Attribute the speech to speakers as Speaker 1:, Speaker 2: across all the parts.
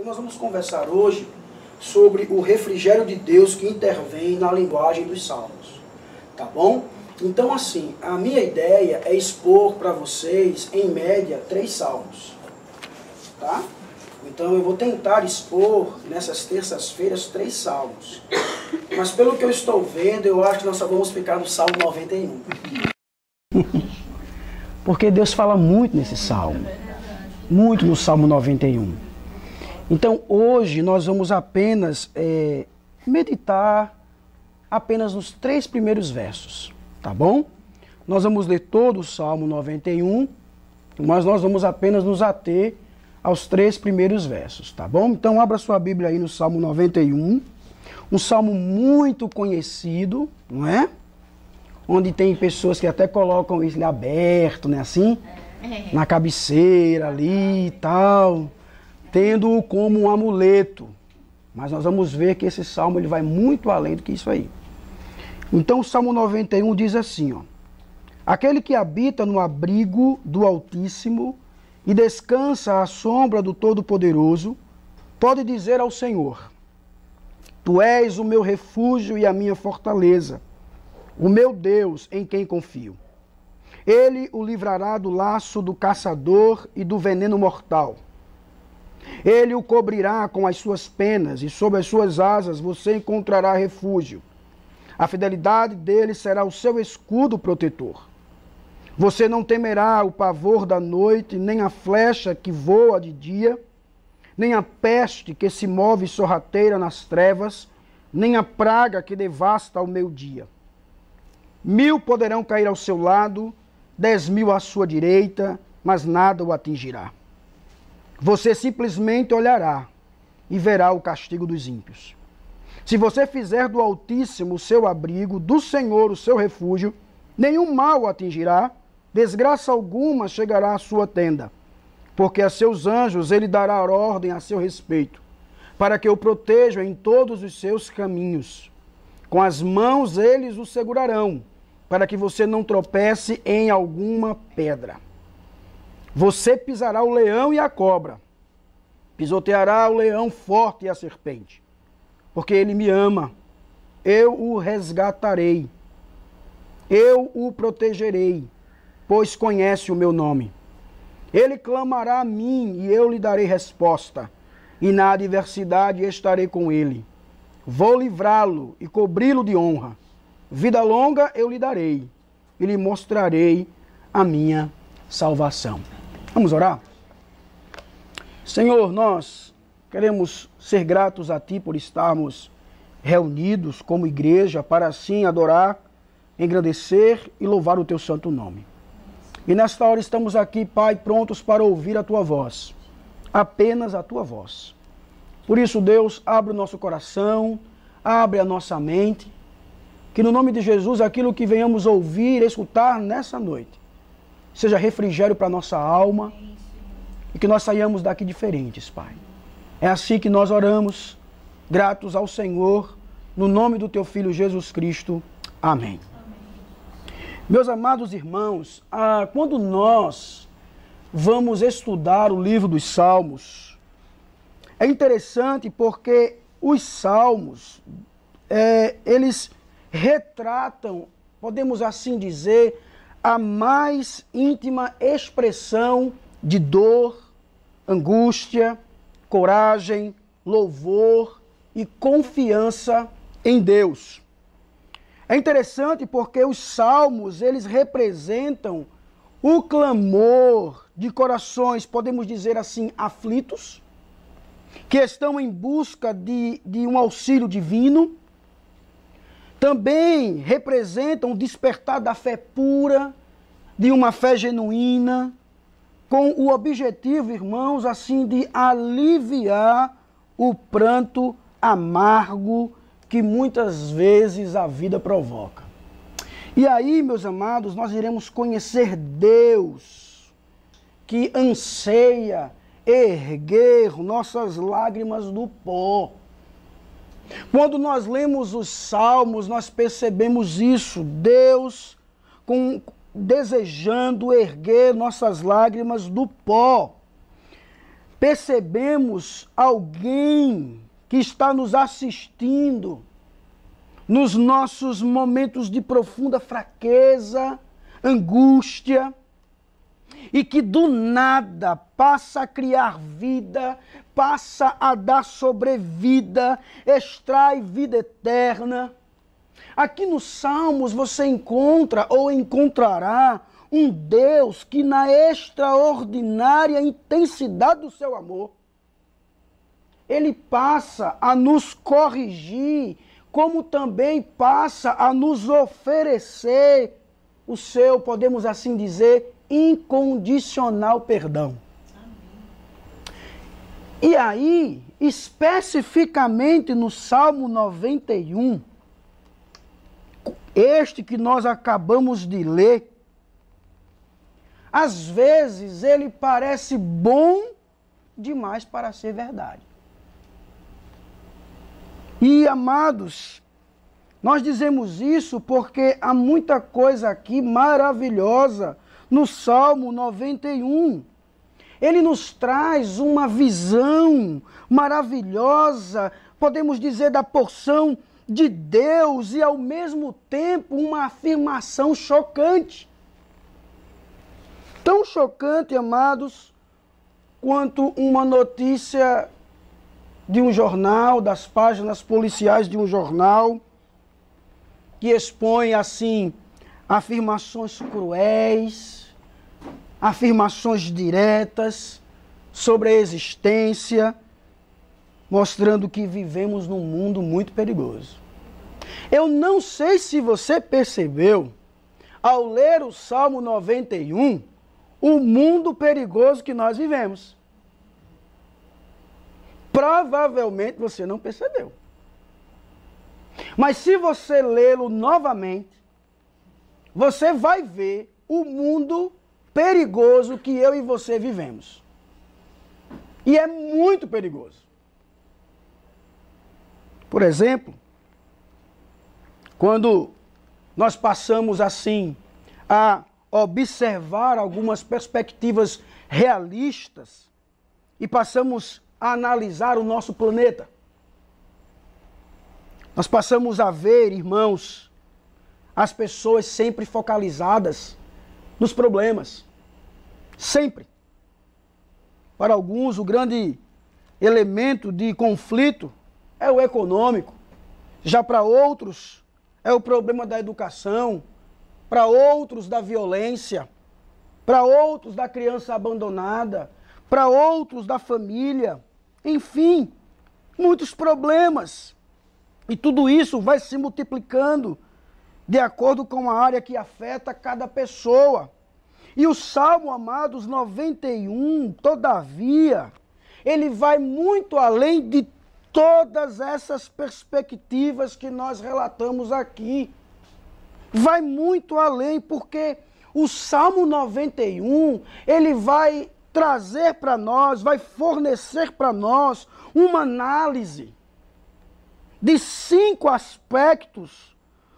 Speaker 1: Então nós vamos conversar hoje sobre o refrigério de Deus que intervém na linguagem dos salmos. Tá bom? Então assim, a minha ideia é expor para vocês, em média, 3 salmos. Tá? Então eu vou tentar expor nessas terças-feiras 3 salmos. Mas pelo que eu estou vendo, eu acho que nós só vamos ficar no Salmo 91. Porque Deus fala muito nesse salmo. Muito no Salmo 91. Então hoje nós vamos apenas meditar apenas nos 3 primeiros versos. Tá bom? Nós vamos ler todo o Salmo 91, mas nós vamos apenas nos ater aos 3 primeiros versos, tá bom? Então abra sua Bíblia aí no Salmo 91, um salmo muito conhecido, não é? Onde tem pessoas que até colocam ele aberto, né, assim? Na cabeceira ali e tal, tendo-o como um amuleto. Mas nós vamos ver que esse salmo ele vai muito além do que isso aí. Então o Salmo 91 diz assim, ó: aquele que habita no abrigo do Altíssimo e descansa à sombra do Todo-Poderoso, pode dizer ao Senhor: Tu és o meu refúgio e a minha fortaleza, o meu Deus em quem confio. Ele o livrará do laço do caçador e do veneno mortal. Ele o cobrirá com as suas penas e sob as suas asas você encontrará refúgio. A fidelidade dele será o seu escudo protetor. Você não temerá o pavor da noite, nem a flecha que voa de dia, nem a peste que se move sorrateira nas trevas, nem a praga que devasta ao meio-dia. 1000 poderão cair ao seu lado, 10.000 à sua direita, mas nada o atingirá. Você simplesmente olhará e verá o castigo dos ímpios. Se você fizer do Altíssimo o seu abrigo, do Senhor o seu refúgio, nenhum mal o atingirá, desgraça alguma chegará à sua tenda, porque a seus anjos ele dará ordem a seu respeito, para que o protejam em todos os seus caminhos. Com as mãos eles o segurarão, para que você não tropece em alguma pedra. Você pisará o leão e a cobra, pisoteará o leão forte e a serpente, porque ele me ama, eu o resgatarei, eu o protegerei, pois conhece o meu nome. Ele clamará a mim e eu lhe darei resposta, e na adversidade estarei com ele. Vou livrá-lo e cobri-lo de honra. Vida longa eu lhe darei, e lhe mostrarei a minha salvação. Vamos orar? Senhor, nós queremos ser gratos a Ti por estarmos reunidos como igreja para assim adorar, engrandecer e louvar o Teu santo nome. E nesta hora estamos aqui, Pai, prontos para ouvir a Tua voz, apenas a Tua voz. Por isso, Deus, abre o nosso coração, abre a nossa mente, que no nome de Jesus aquilo que venhamos ouvir, escutar nessa noite, seja refrigério para a nossa alma e que nós saiamos daqui diferentes, Pai. É assim que nós oramos, gratos ao Senhor, no nome do Teu Filho Jesus Cristo. Amém. Meus amados irmãos, quando nós vamos estudar o livro dos Salmos, é interessante porque os Salmos, eles retratam, podemos assim dizer, a mais íntima expressão de dor, angústia, coragem, louvor e confiança em Deus. É interessante porque os salmos, eles representam o clamor de corações, podemos dizer assim, aflitos, que estão em busca de um auxílio divino. Também representam o despertar da fé pura, de uma fé genuína, com o objetivo, irmãos, assim, de aliviar o pranto amargo que muitas vezes a vida provoca. E aí, meus amados, nós iremos conhecer Deus, que anseia erguer nossas lágrimas do pó. Quando nós lemos os Salmos, nós percebemos isso, Deus desejando erguer nossas lágrimas do pó. percebemos alguém que está nos assistindo nos nossos momentos de profunda fraqueza, angústia, e que do nada passa a criar vida, passa a dar sobrevida, extrai vida eterna. Aqui nos Salmos você encontra ou encontrará um Deus que na extraordinária intensidade do seu amor, ele passa a nos corrigir, como também passa a nos oferecer o seu, podemos assim dizer, incondicional perdão. E aí, especificamente no Salmo 91, este que nós acabamos de ler, às vezes ele parece bom demais para ser verdade. E, amados, nós dizemos isso porque há muita coisa aqui maravilhosa no Salmo 91. Ele nos traz uma visão maravilhosa, podemos dizer, da porção de Deus e, ao mesmo tempo, uma afirmação chocante. Tão chocante, amados, quanto uma notícia de um jornal, das páginas policiais de um jornal, que expõe, assim, afirmações cruéis, afirmações diretas sobre a existência, mostrando que vivemos num mundo muito perigoso. Eu não sei se você percebeu, ao ler o Salmo 91, o mundo perigoso que nós vivemos. Provavelmente você não percebeu. Mas se você lê-lo novamente, você vai ver o mundo perigoso que eu e você vivemos. E é muito perigoso. Por exemplo, quando nós passamos assim a observar algumas perspectivas realistas e passamos a analisar o nosso planeta, nós passamos a ver, irmãos, as pessoas sempre focalizadas nos problemas. Sempre. Para alguns, o grande elemento de conflito é o econômico. Já para outros, é o problema da educação. Para outros, da violência. Para outros, da criança abandonada. Para outros, da família. Enfim, muitos problemas. E tudo isso vai se multiplicando de acordo com a área que afeta cada pessoa. E o Salmo, amados, 91, todavia, ele vai muito além de todas essas perspectivas que nós relatamos aqui. Vai muito além, porque o Salmo 91, ele vai trazer para nós, vai fornecer para nós uma análise de 5 aspectos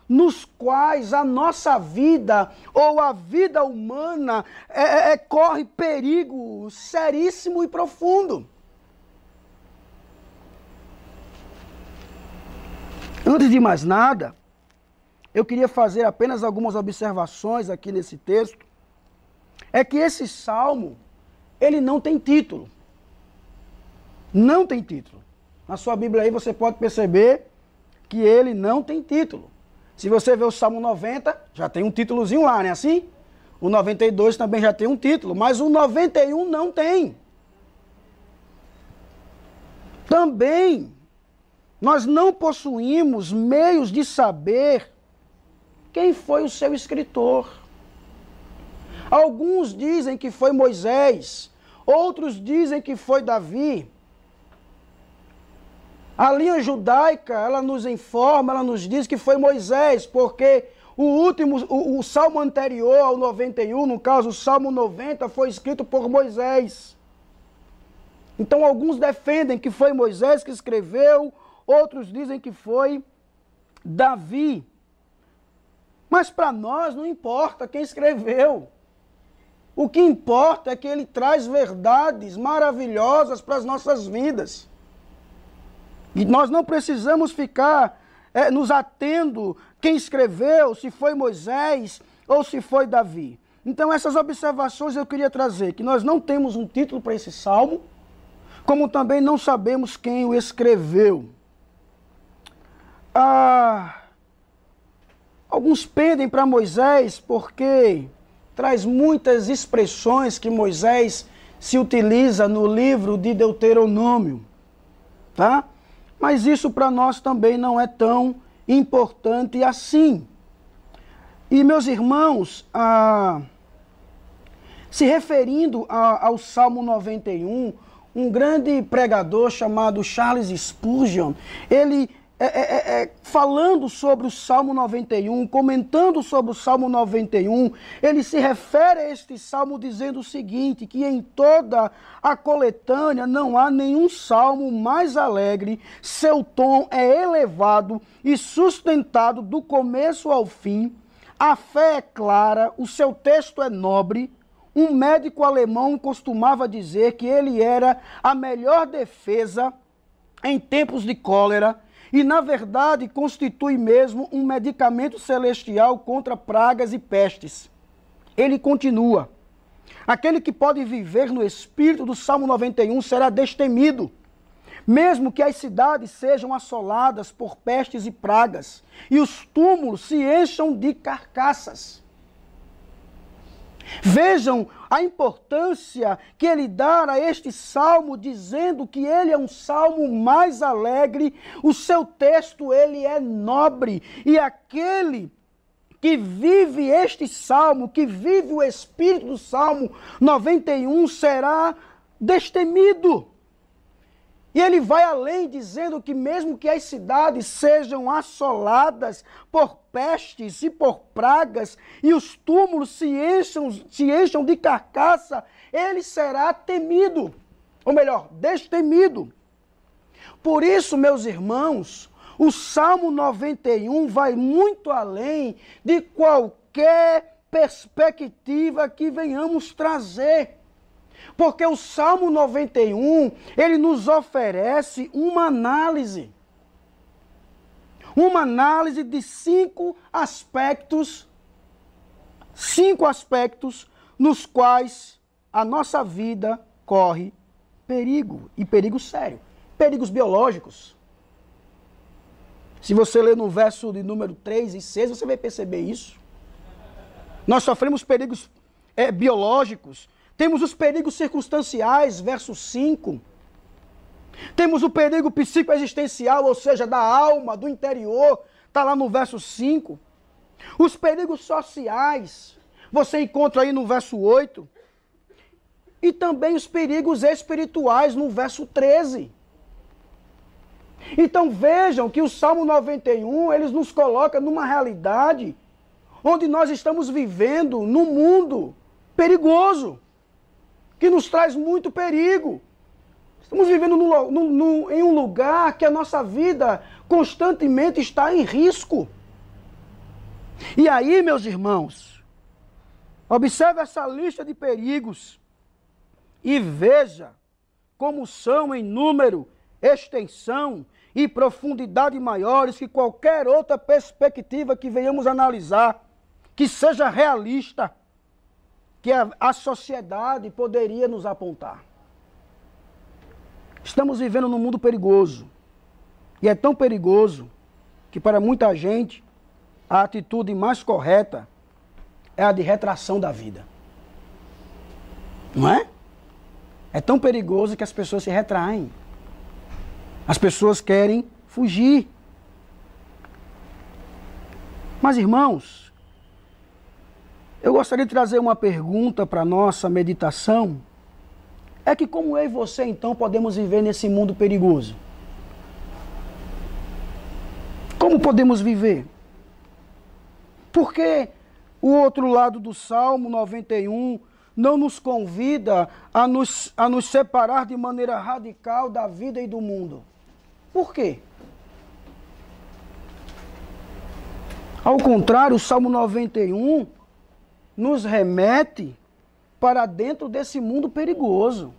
Speaker 1: nos quais a nossa vida ou a vida humana corre perigo seríssimo e profundo. Antes de mais nada, eu queria fazer apenas algumas observações aqui nesse texto. É que esse salmo, ele não tem título. Não tem título. Na sua Bíblia aí você pode perceber que ele não tem título. Se você ver o Salmo 90, já tem um títulozinho lá, não é assim? O 92 também já tem um título, mas o 91 não tem. Também, nós não possuímos meios de saber quem foi o seu escritor. Alguns dizem que foi Moisés, outros dizem que foi Davi. A linha judaica, ela nos informa, ela nos diz que foi Moisés, porque o salmo anterior ao 91, no caso o Salmo 90, foi escrito por Moisés. Então alguns defendem que foi Moisés que escreveu, outros dizem que foi Davi. Mas para nós não importa quem escreveu. O que importa é que ele traz verdades maravilhosas para as nossas vidas. E nós não precisamos ficar nos atendo quem escreveu, se foi Moisés ou se foi Davi. Então essas observações eu queria trazer, que nós não temos um título para esse salmo, como também não sabemos quem o escreveu. Alguns pendem para Moisés porque traz muitas expressões que Moisés se utiliza no livro de Deuteronômio, tá? Mas isso para nós também não é tão importante assim. E meus irmãos, se referindo ao Salmo 91, um grande pregador chamado Charles Spurgeon, ele falando sobre o Salmo 91, comentando sobre o Salmo 91, ele se refere a este salmo dizendo o seguinte, que em toda a coletânea não há nenhum salmo mais alegre, seu tom é elevado e sustentado do começo ao fim, a fé é clara, o seu texto é nobre. Um médico alemão costumava dizer que ele era a melhor defesa em tempos de cólera, e, na verdade, constitui mesmo um medicamento celestial contra pragas e pestes. Ele continua: aquele que pode viver no espírito do Salmo 91 será destemido, mesmo que as cidades sejam assoladas por pestes e pragas, e os túmulos se encham de carcaças. Vejam a importância que ele dá a este salmo, dizendo que ele é um salmo mais alegre, o seu texto ele é nobre, e aquele que vive este salmo, que vive o espírito do Salmo 91, será destemido. E ele vai além, dizendo que mesmo que as cidades sejam assoladas por pestes e por pragas, e os túmulos se encham de carcaça, ele será temido, ou melhor, destemido. Por isso, meus irmãos, o Salmo 91 vai muito além de qualquer perspectiva que venhamos trazer. Porque o Salmo 91, ele nos oferece uma análise de cinco aspectos nos quais a nossa vida corre perigo, e perigo sério. Perigos biológicos. Se você ler no verso de número 3 e 6, você vai perceber isso. Nós sofremos perigos biológicos. Temos os perigos circunstanciais, verso 5. Temos o perigo psicoexistencial, ou seja, da alma, do interior, está lá no verso 5. Os perigos sociais, você encontra aí no verso 8. E também os perigos espirituais, no verso 13. Então vejam que o Salmo 91, ele nos coloca numa realidade onde nós estamos vivendo num mundo perigoso, que nos traz muito perigo. Estamos vivendo em um lugar que a nossa vida constantemente está em risco. E aí, meus irmãos, observe essa lista de perigos e veja como são em número, extensão e profundidade maiores que qualquer outra perspectiva que venhamos analisar, que seja realista, que a sociedade poderia nos apontar. Estamos vivendo num mundo perigoso. E é tão perigoso que para muita gente a atitude mais correta é a de retração da vida. Não é? É tão perigoso que as pessoas se retraem. As pessoas querem fugir. Mas, irmãos, eu gostaria de trazer uma pergunta para a nossa meditação. É que como eu e você, então, podemos viver nesse mundo perigoso? Como podemos viver? Porque o outro lado do Salmo 91 não nos convida a nos separar de maneira radical da vida e do mundo. Por quê? Ao contrário, o Salmo 91 nos remete para dentro desse mundo perigoso.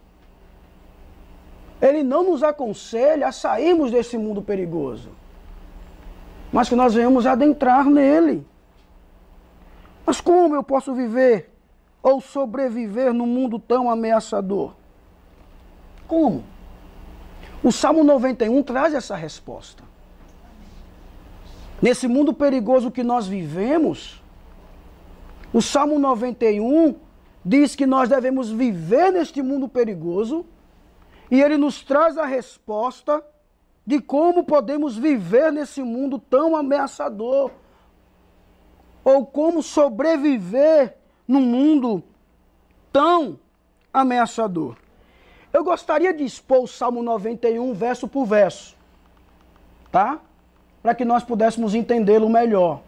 Speaker 1: Ele não nos aconselha a sairmos desse mundo perigoso, mas que nós venhamos adentrar nele. Mas como eu posso viver ou sobreviver num mundo tão ameaçador? Como? O Salmo 91 traz essa resposta. Nesse mundo perigoso que nós vivemos, o Salmo 91 diz que nós devemos viver neste mundo perigoso, e ele nos traz a resposta de como podemos viver nesse mundo tão ameaçador, ou como sobreviver num mundo tão ameaçador. Eu gostaria de expor o Salmo 91 verso por verso, tá? Para que nós pudéssemos entendê-lo melhor.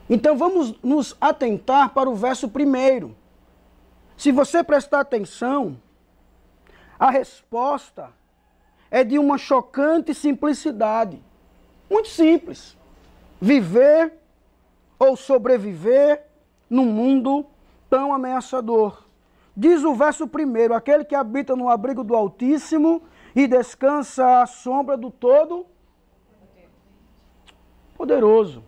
Speaker 1: Então vamos nos atentar para o verso 1. Se você prestar atenção, a resposta é de uma chocante simplicidade. Muito simples. Viver ou sobreviver num mundo tão ameaçador. Diz o verso 1, aquele que habita no abrigo do Altíssimo e descansa à sombra do Todo-Poderoso,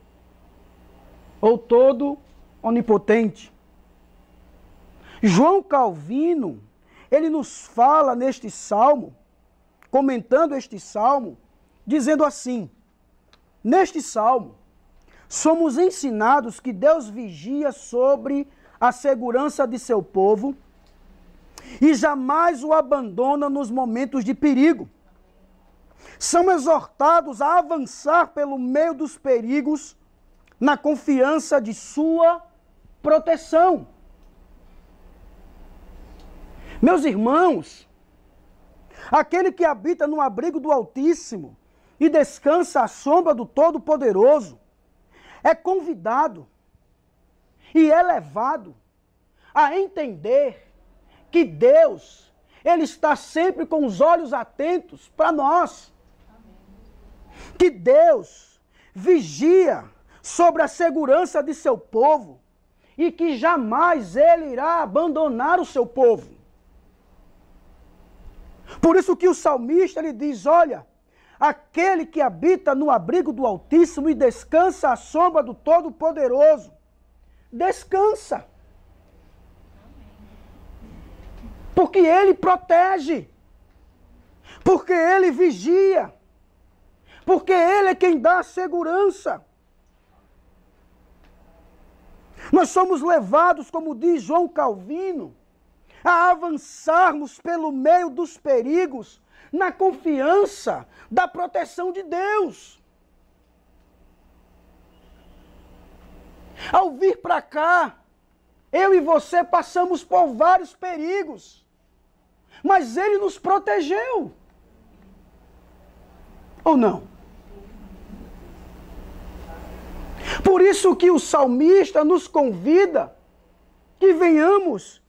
Speaker 1: ou Todo-Onipotente. João Calvino, ele nos fala neste salmo, comentando este salmo, dizendo assim: neste salmo, somos ensinados que Deus vigia sobre a segurança de seu povo e jamais o abandona nos momentos de perigo. São exortados a avançar pelo meio dos perigos na confiança de sua proteção. Meus irmãos, aquele que habita no abrigo do Altíssimo e descansa à sombra do Todo-Poderoso é convidado e é levado a entender que Deus, Ele está sempre com os olhos atentos para nós. Que Deus vigia sobre a segurança de seu povo e que jamais Ele irá abandonar o seu povo. Por isso que o salmista ele diz: olha, aquele que habita no abrigo do Altíssimo e descansa à sombra do Todo-Poderoso, descansa. Porque Ele protege, porque Ele vigia, porque Ele é quem dá a segurança. Nós somos levados, como diz João Calvino, a avançarmos pelo meio dos perigos na confiança da proteção de Deus. Ao vir para cá, eu e você passamos por vários perigos, mas Ele nos protegeu. Ou não? Por isso que o salmista nos convida que venhamos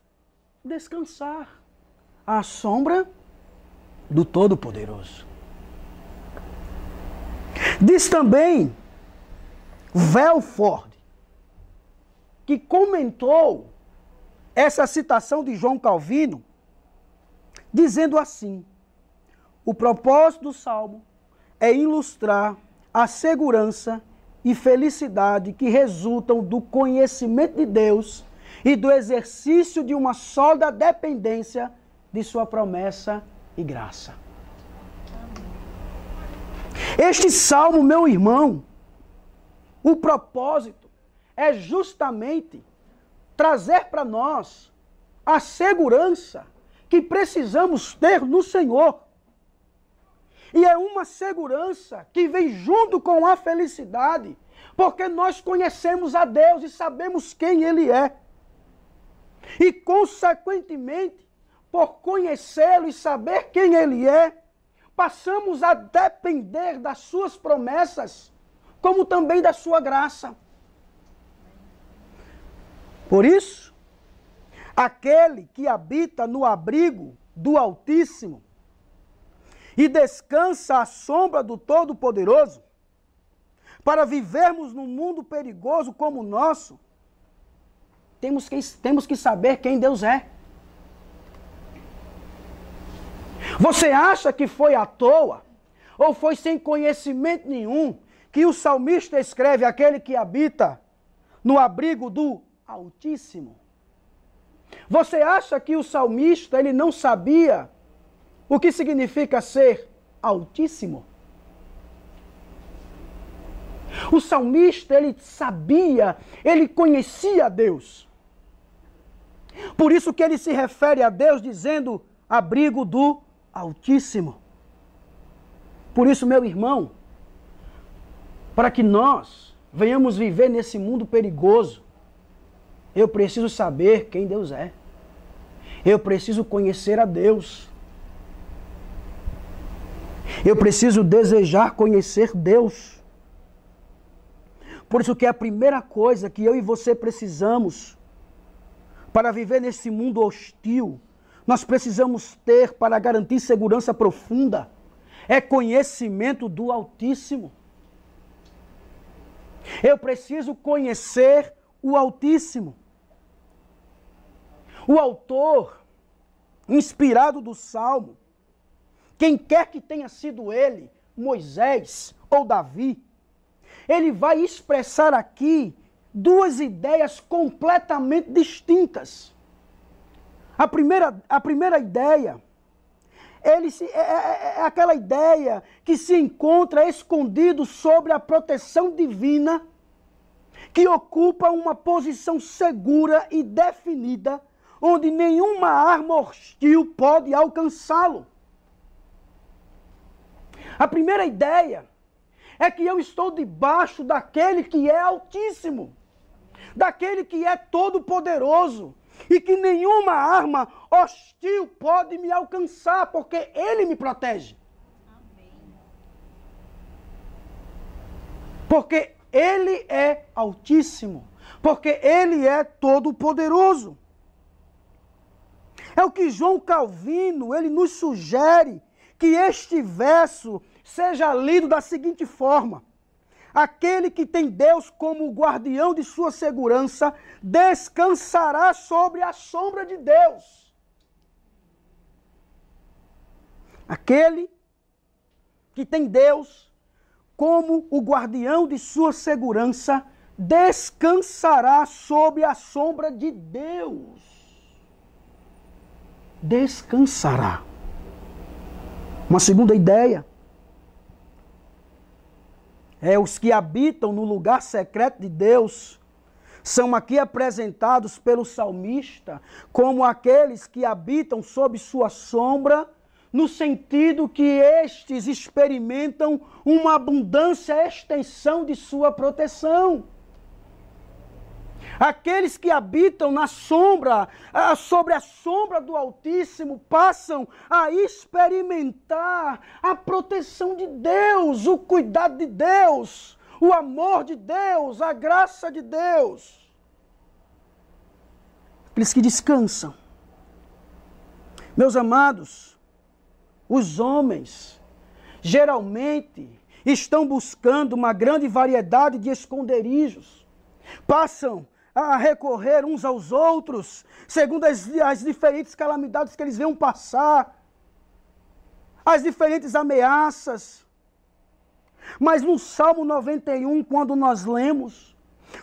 Speaker 1: descansar à sombra do Todo-Poderoso. Diz também Velford, que comentou essa citação de João Calvino, dizendo assim: o propósito do Salmo é ilustrar a segurança e felicidade que resultam do conhecimento de Deus e do exercício de uma sólida dependência de sua promessa e graça. Este salmo, meu irmão, o propósito é justamente trazer para nós a segurança que precisamos ter no Senhor. E é uma segurança que vem junto com a felicidade, porque nós conhecemos a Deus e sabemos quem Ele é. E, consequentemente, por conhecê-lo e saber quem Ele é, passamos a depender das suas promessas, como também da sua graça. Por isso, aquele que habita no abrigo do Altíssimo e descansa à sombra do Todo-Poderoso, para vivermos num mundo perigoso como o nosso, temos que saber quem Deus é. Você acha que foi à toa, ou foi sem conhecimento nenhum, que o salmista escreve aquele que habita no abrigo do Altíssimo? Você acha que o salmista ele não sabia o que significa ser Altíssimo? O salmista ele sabia, ele conhecia Deus. Por isso que ele se refere a Deus dizendo abrigo do Altíssimo. Por isso, meu irmão, para que nós venhamos viver nesse mundo perigoso, eu preciso saber quem Deus é. Eu preciso conhecer a Deus. Eu preciso desejar conhecer Deus. Por isso que é a primeira coisa que eu e você precisamos para viver nesse mundo hostil, nós precisamos ter para garantir segurança profunda, é conhecimento do Altíssimo. Eu preciso conhecer o Altíssimo. O autor, inspirado do Salmo, quem quer que tenha sido ele, Moisés ou Davi, ele vai expressar aqui duas ideias completamente distintas. A primeira ideia, é aquela ideia que se encontra escondido sobre a proteção divina, que ocupa uma posição segura e definida, onde nenhuma arma hostil pode alcançá-lo. A primeira ideia é que eu estou debaixo daquele que é Altíssimo, daquele que é todo-poderoso, e que nenhuma arma hostil pode me alcançar, porque Ele me protege. Amém. Porque Ele é Altíssimo, porque Ele é todo-poderoso. É o que João Calvino, ele nos sugere que este verso seja lido da seguinte forma: aquele que tem Deus como guardião de sua segurança, descansará sobre a sombra de Deus. Aquele que tem Deus como o guardião de sua segurança, descansará sob a sombra de Deus. Descansará. Uma segunda ideia é os que habitam no lugar secreto de Deus, são aqui apresentados pelo salmista como aqueles que habitam sob sua sombra, no sentido que estes experimentam uma abundância e extensão de sua proteção. Aqueles que habitam na sombra, sobre a sombra do Altíssimo, passam a experimentar a proteção de Deus, o cuidado de Deus, o amor de Deus, a graça de Deus. Aqueles que descansam. Meus amados, os homens geralmente estão buscando uma grande variedade de esconderijos. Passam a recorrer uns aos outros, segundo as diferentes calamidades que eles venham passar, as diferentes ameaças. Mas no Salmo 91, quando nós lemos,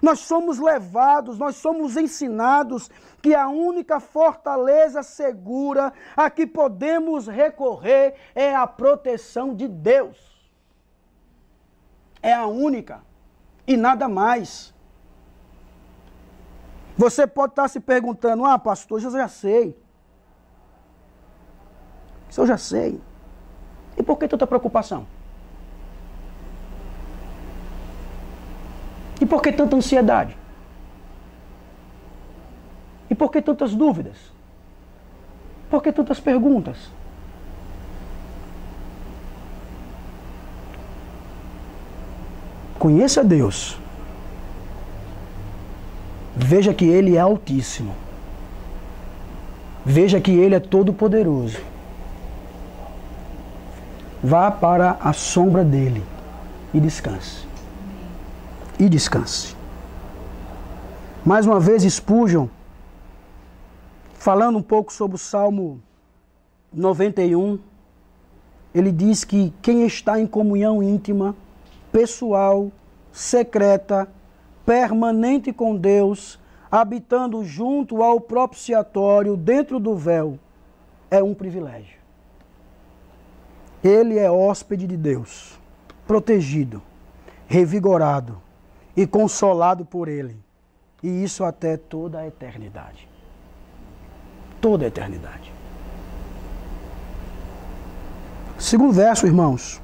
Speaker 1: nós somos levados, nós somos ensinados que a única fortaleza segura a que podemos recorrer é a proteção de Deus. É a única e nada mais. Você pode estar se perguntando: ah, pastor, eu já sei. Isso eu já sei. E por que tanta preocupação? E por que tanta ansiedade? E por que tantas dúvidas? Por que tantas perguntas? Conheça Deus. Veja que Ele é Altíssimo. Veja que Ele é todo-poderoso. Vá para a sombra dEle e descanse. E descanse. Mais uma vez, Spurgeon, falando um pouco sobre o Salmo 91, ele diz que quem está em comunhão íntima, pessoal, secreta, permanente com Deus, habitando junto ao propiciatório, dentro do véu, é um privilégio. Ele é hóspede de Deus, protegido, revigorado e consolado por Ele. E isso até toda a eternidade. Toda a eternidade. Segundo verso, irmãos.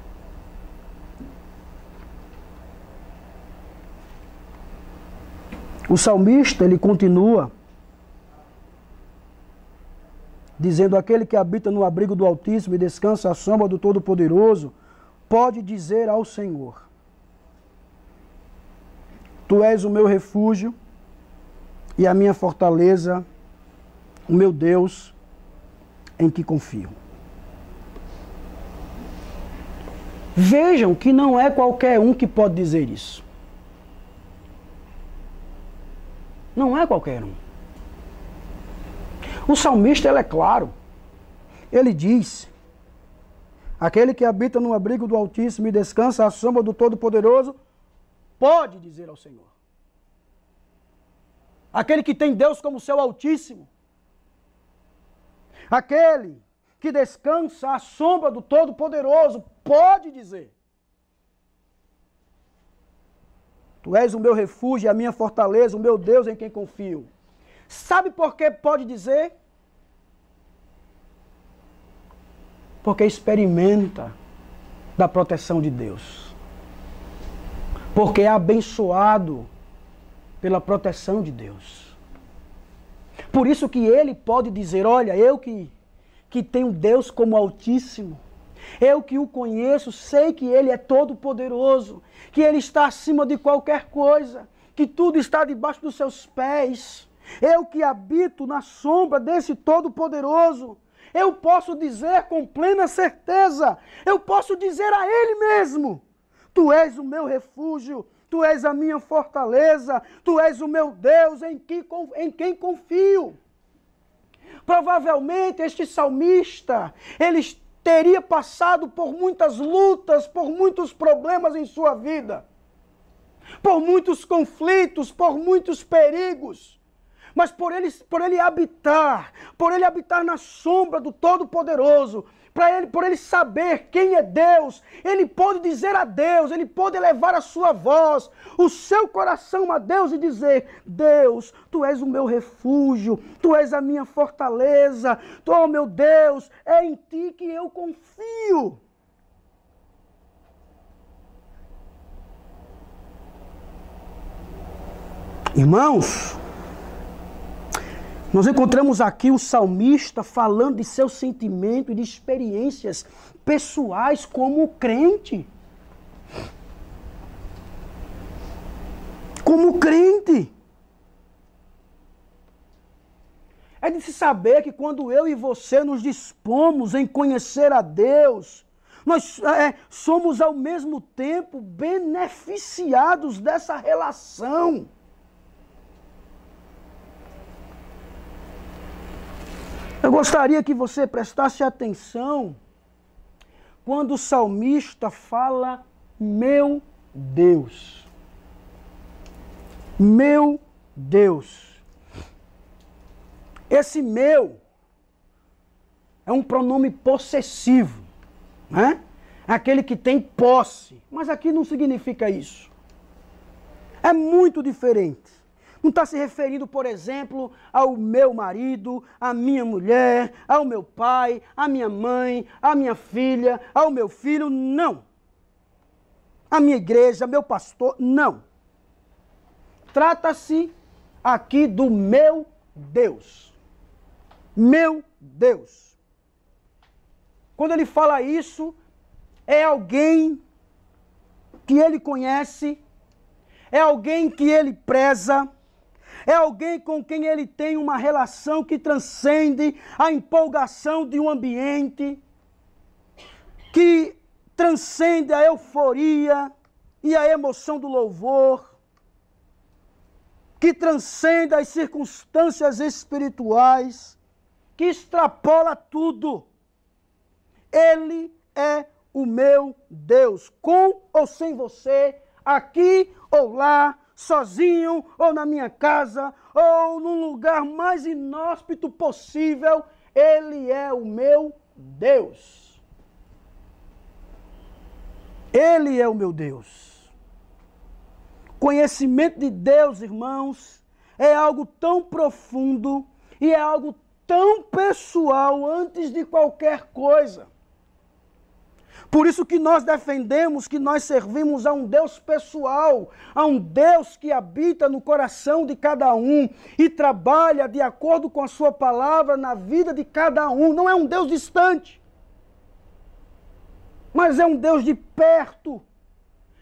Speaker 1: O salmista, ele continua dizendo: aquele que habita no abrigo do Altíssimo e descansa à sombra do Todo-Poderoso, pode dizer ao Senhor: Tu és o meu refúgio e a minha fortaleza, o meu Deus em que confio. Vejam que não é qualquer um que pode dizer isso. Não é qualquer um. O salmista, ele é claro. Ele diz: aquele que habita no abrigo do Altíssimo e descansa à sombra do Todo-Poderoso, pode dizer ao Senhor. Aquele que tem Deus como seu Altíssimo. Aquele que descansa à sombra do Todo-Poderoso, pode dizer: Tu és o meu refúgio, a minha fortaleza, o meu Deus em quem confio. Sabe por que pode dizer? Porque experimenta da proteção de Deus. Porque é abençoado pela proteção de Deus. Por isso que ele pode dizer: olha, eu que tenho Deus como Altíssimo, eu que o conheço, sei que Ele é todo-poderoso, que Ele está acima de qualquer coisa, que tudo está debaixo dos seus pés. Eu que habito na sombra desse todo-poderoso, eu posso dizer com plena certeza, eu posso dizer a Ele mesmo: Tu és o meu refúgio, Tu és a minha fortaleza, Tu és o meu Deus em quem confio. Provavelmente este salmista, ele teria passado por muitas lutas, por muitos problemas em sua vida, por muitos conflitos, por muitos perigos. Mas por ele habitar na sombra do Todo-Poderoso, por ele saber quem é Deus, ele pode dizer a Deus, ele pode elevar a sua voz, o seu coração a Deus e dizer: Deus, Tu és o meu refúgio, Tu és a minha fortaleza, oh meu Deus, é em Ti que eu confio. Irmãos, nós encontramos aqui o salmista falando de seu sentimento e de experiências pessoais como crente. Como crente. É de se saber que quando eu e você nos dispomos em conhecer a Deus, nós somos ao mesmo tempo beneficiados dessa relação. Eu gostaria que você prestasse atenção quando o salmista fala meu Deus. Meu Deus. Esse meu é um pronome possessivo, né? Aquele que tem posse. Mas aqui não significa isso. É muito diferente. Não está se referindo, por exemplo, ao meu marido, à minha mulher, ao meu pai, à minha mãe, à minha filha, ao meu filho, não. À minha igreja, meu pastor, não. Trata-se aqui do meu Deus. Meu Deus. Quando ele fala isso, é alguém que ele conhece, é alguém que ele preza, é alguém com quem ele tem uma relação que transcende a empolgação de um ambiente, que transcende a euforia e a emoção do louvor, que transcende as circunstâncias espirituais, que extrapola tudo. Ele é o meu Deus, com ou sem você, aqui ou lá, sozinho ou na minha casa, ou num lugar mais inóspito possível, Ele é o meu Deus. Ele é o meu Deus. Conhecimento de Deus, irmãos, é algo tão profundo e é algo tão pessoal antes de qualquer coisa. Por isso que nós defendemos que nós servimos a um Deus pessoal, a um Deus que habita no coração de cada um e trabalha de acordo com a sua palavra na vida de cada um. Não é um Deus distante, mas é um Deus de perto.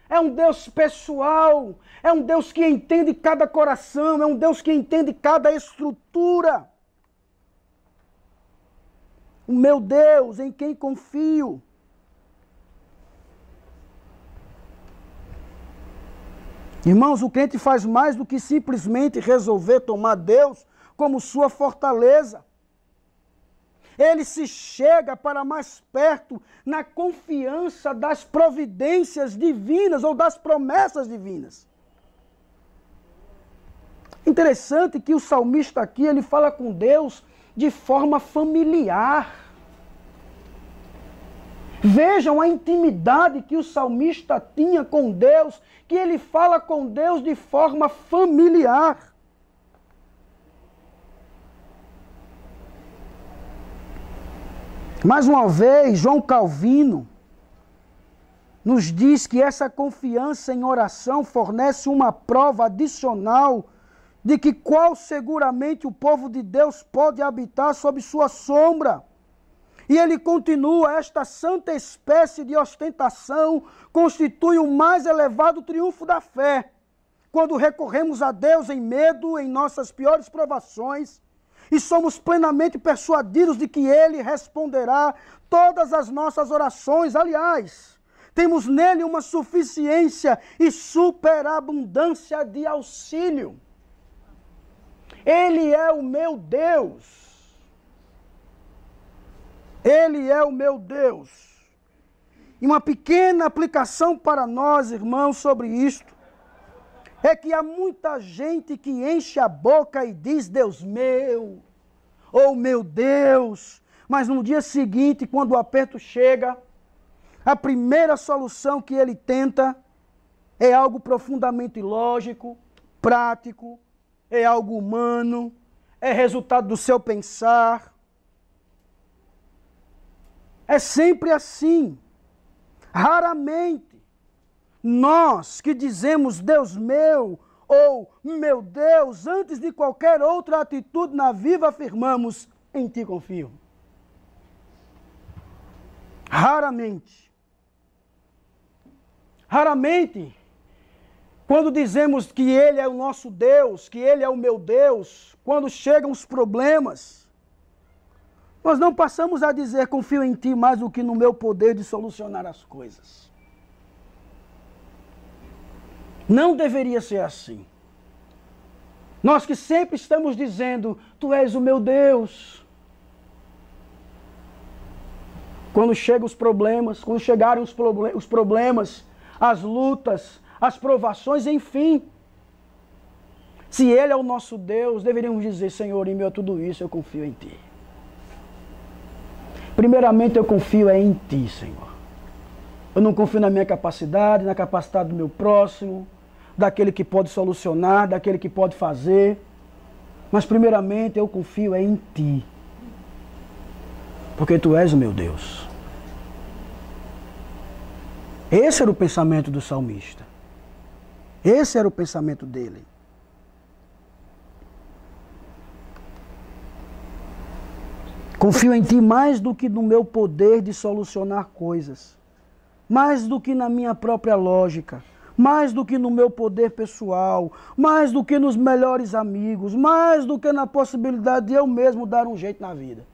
Speaker 1: É um Deus pessoal, é um Deus que entende cada coração, é um Deus que entende cada estrutura. O meu Deus, em quem confio. Irmãos, o crente faz mais do que simplesmente resolver tomar Deus como sua fortaleza. Ele se chega para mais perto na confiança das providências divinas ou das promessas divinas. Interessante que o salmista aqui, ele fala com Deus de forma familiar. Vejam a intimidade que o salmista tinha com Deus, que ele fala com Deus de forma familiar. Mais uma vez, João Calvino nos diz que essa confiança em oração fornece uma prova adicional de que qual seguramente o povo de Deus pode habitar sob sua sombra. E ele continua: esta santa espécie de ostentação constitui o mais elevado triunfo da fé. Quando recorremos a Deus em medo, em nossas piores provações, e somos plenamente persuadidos de que Ele responderá todas as nossas orações. Aliás, temos nele uma suficiência e superabundância de auxílio. Ele é o meu Deus. Ele é o meu Deus. E uma pequena aplicação para nós, irmãos, sobre isto, é que há muita gente que enche a boca e diz Deus meu, ou meu Deus, mas no dia seguinte, quando o aperto chega, a primeira solução que ele tenta é algo profundamente ilógico, prático, é algo humano, é resultado do seu pensar. É sempre assim. Raramente nós que dizemos Deus meu ou meu Deus, antes de qualquer outra atitude na vida, afirmamos: em ti confio. Raramente. Raramente, quando dizemos que Ele é o nosso Deus, que Ele é o meu Deus, quando chegam os problemas, nós não passamos a dizer confio em ti mais do que no meu poder de solucionar as coisas. Não deveria ser assim. Nós que sempre estamos dizendo, tu és o meu Deus. Quando chegam os problemas, quando chegarem os problemas, as lutas, as provações, enfim. Se Ele é o nosso Deus, deveríamos dizer, Senhor, em meio a tudo isso, eu confio em ti. Primeiramente, eu confio em ti, Senhor. Eu não confio na minha capacidade, na capacidade do meu próximo, daquele que pode solucionar, daquele que pode fazer. Mas primeiramente eu confio em ti. Porque tu és o meu Deus. Esse era o pensamento do salmista. Esse era o pensamento dele. Confio em ti mais do que no meu poder de solucionar coisas. Mais do que na minha própria lógica. Mais do que no meu poder pessoal, mais do que nos melhores amigos, mais do que na possibilidade de eu mesmo dar um jeito na vida.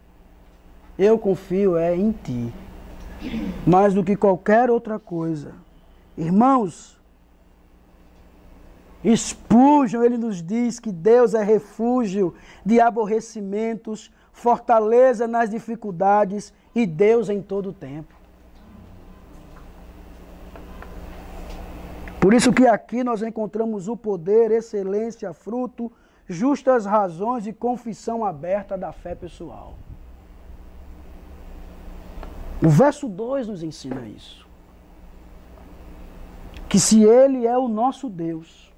Speaker 1: Eu confio em ti, mais do que qualquer outra coisa. Irmãos, Spurgeon, ele nos diz que Deus é refúgio de aborrecimentos, fortaleza nas dificuldades e Deus em todo o tempo. Por isso que aqui nós encontramos o poder, excelência, fruto, justas razões e confissão aberta da fé pessoal. O verso 2 nos ensina isso. Que se Ele é o nosso Deus,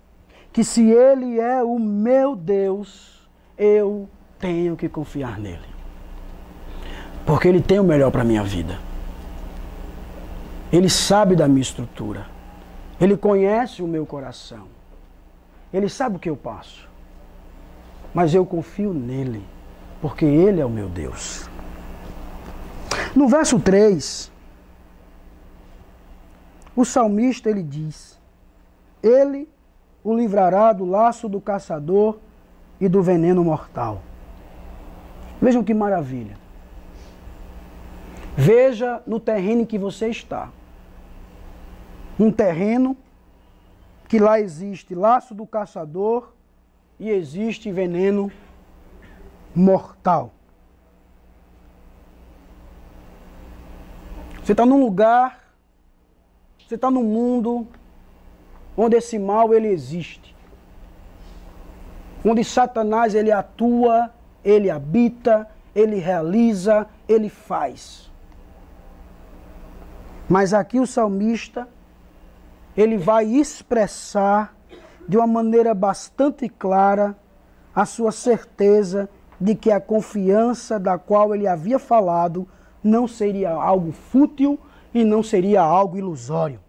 Speaker 1: que se Ele é o meu Deus, eu tenho que confiar nele. Porque Ele tem o melhor para a minha vida. Ele sabe da minha estrutura. Ele conhece o meu coração. Ele sabe o que eu passo. Mas eu confio nele, porque Ele é o meu Deus. No verso 3, o salmista ele diz: Ele o livrará do laço do caçador e do veneno mortal. Vejam que maravilha. Veja no terreno em que você está. Um terreno que lá existe laço do caçador e existe veneno mortal. Você está num lugar, você está num mundo onde esse mal ele existe. Onde Satanás ele atua, ele habita, ele realiza, ele faz. Mas aqui o salmista, ele vai expressar de uma maneira bastante clara a sua certeza de que a confiança da qual ele havia falado não seria algo fútil e não seria algo ilusório,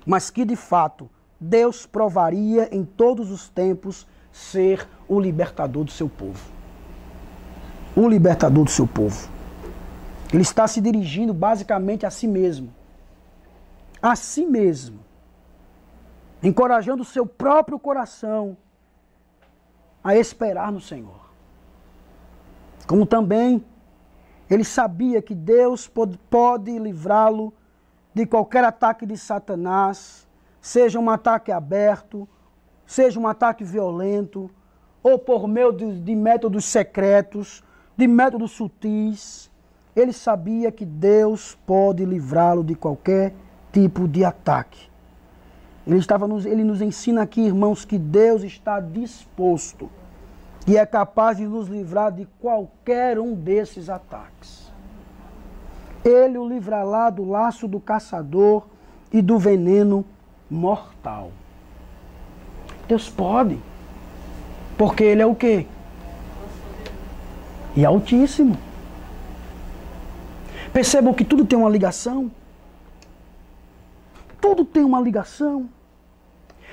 Speaker 1: mas que de fato Deus provaria em todos os tempos ser o libertador do seu povo. O libertador do seu povo. Ele está se dirigindo basicamente a si mesmo. A si mesmo. Encorajando o seu próprio coração a esperar no Senhor. Como também ele sabia que Deus pode livrá-lo de qualquer ataque de Satanás, seja um ataque aberto, seja um ataque violento, ou por meio de métodos secretos, de métodos sutis. Ele sabia que Deus pode livrá-lo de qualquer tipo de ataque. Ele nos ensina aqui, irmãos, que Deus está disposto e é capaz de nos livrar de qualquer um desses ataques. Ele o livrará do laço do caçador e do veneno mortal. Deus pode, porque Ele é o quê? E Altíssimo. Percebam que tudo tem uma ligação. Tudo tem uma ligação.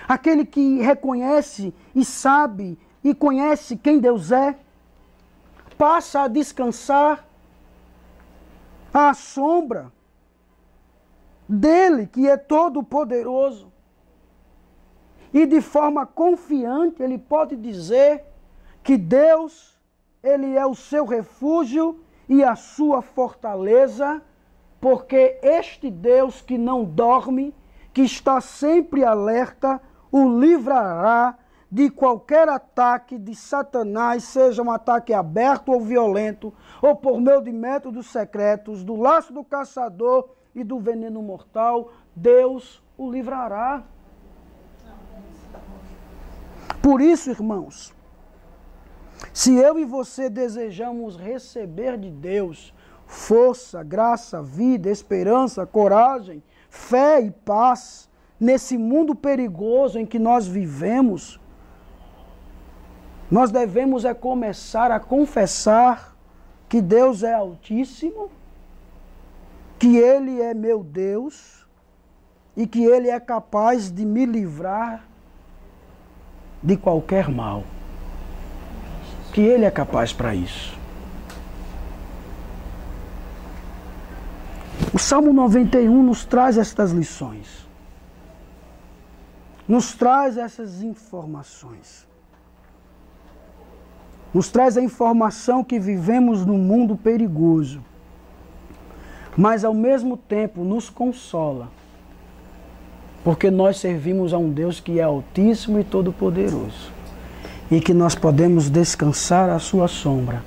Speaker 1: Aquele que reconhece e sabe e conhece quem Deus é, passa a descansar à sombra dele, que é todo poderoso. E de forma confiante ele pode dizer que Deus, ele é o seu refúgio e a sua fortaleza, porque este Deus que não dorme, que está sempre alerta, o livrará de qualquer ataque de Satanás, seja um ataque aberto ou violento, ou por meio de métodos secretos, do laço do caçador e do veneno mortal. Deus o livrará. Por isso, irmãos, se eu e você desejamos receber de Deus força, graça, vida, esperança, coragem, fé e paz, nesse mundo perigoso em que nós vivemos, nós devemos começar a confessar que Deus é Altíssimo, que Ele é meu Deus e que Ele é capaz de me livrar de qualquer mal. Que Ele é capaz para isso. O Salmo 91 nos traz estas lições. Nos traz essas informações. Nos traz a informação que vivemos num mundo perigoso. Mas ao mesmo tempo nos consola. Porque nós servimos a um Deus que é Altíssimo e Todo-Poderoso. E que nós podemos descansar à sua sombra,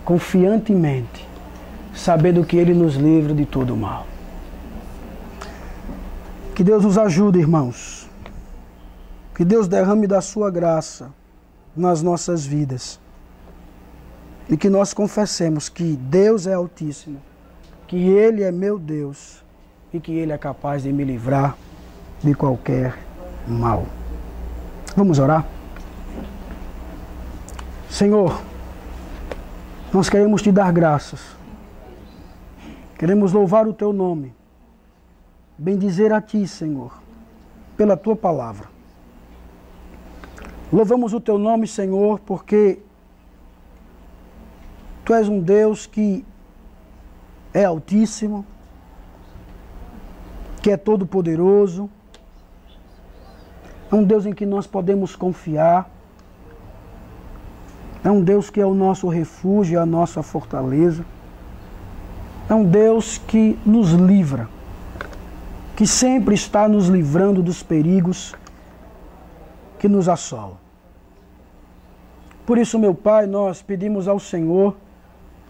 Speaker 1: confiantemente, sabendo que Ele nos livra de todo o mal. Que Deus nos ajude, irmãos. Que Deus derrame da sua graça nas nossas vidas. E que nós confessemos que Deus é Altíssimo, que Ele é meu Deus e que Ele é capaz de me livrar de qualquer mal. Vamos orar? Senhor, nós queremos te dar graças. Queremos louvar o teu nome. Bendizer a ti, Senhor, pela tua palavra. Louvamos o teu nome, Senhor, porque tu és um Deus que é altíssimo, que é todo-poderoso. É um Deus em que nós podemos confiar. É um Deus que é o nosso refúgio, a nossa fortaleza. É um Deus que nos livra, que sempre está nos livrando dos perigos que nos assolam. Por isso, meu Pai, nós pedimos ao Senhor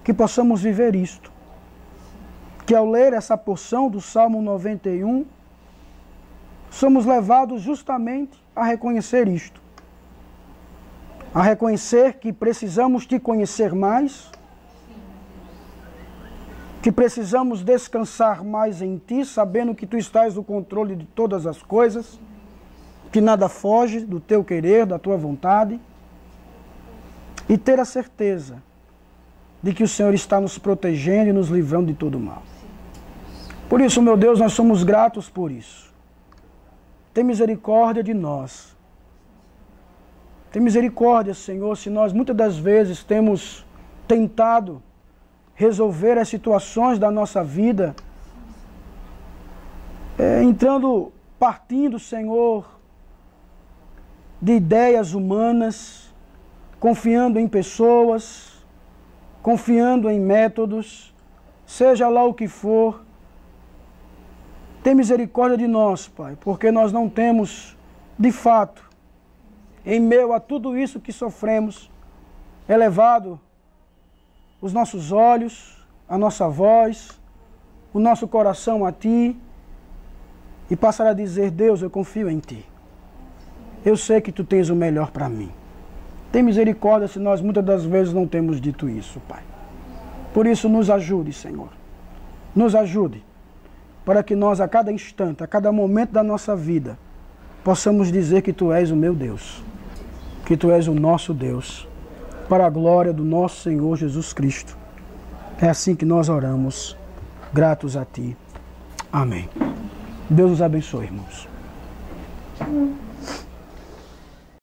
Speaker 1: que possamos viver isto. Que ao ler essa porção do Salmo 91, somos levados justamente a reconhecer isto. A reconhecer que precisamos te conhecer mais, que precisamos descansar mais em ti, sabendo que tu estás no controle de todas as coisas, que nada foge do teu querer, da tua vontade, e ter a certeza de que o Senhor está nos protegendo e nos livrando de todo mal. Por isso, meu Deus, nós somos gratos por isso. Tem misericórdia de nós. Tem misericórdia, Senhor, se nós muitas das vezes temos tentado resolver as situações da nossa vida, partindo, Senhor, de ideias humanas, confiando em pessoas, confiando em métodos, seja lá o que for. Tem misericórdia de nós, Pai, porque nós não temos, de fato, em meio a tudo isso que sofremos, elevado os nossos olhos, a nossa voz, o nosso coração a Ti, e passar a dizer: Deus, eu confio em Ti. Eu sei que Tu tens o melhor para mim. Tem misericórdia se nós muitas das vezes não temos dito isso, Pai. Por isso, nos ajude, Senhor. Nos ajude, para que nós, a cada instante, a cada momento da nossa vida, possamos dizer que Tu és o meu Deus, que Tu és o nosso Deus, para a glória do nosso Senhor Jesus Cristo. É assim que nós oramos, gratos a Ti. Amém. Deus nos abençoe, irmãos.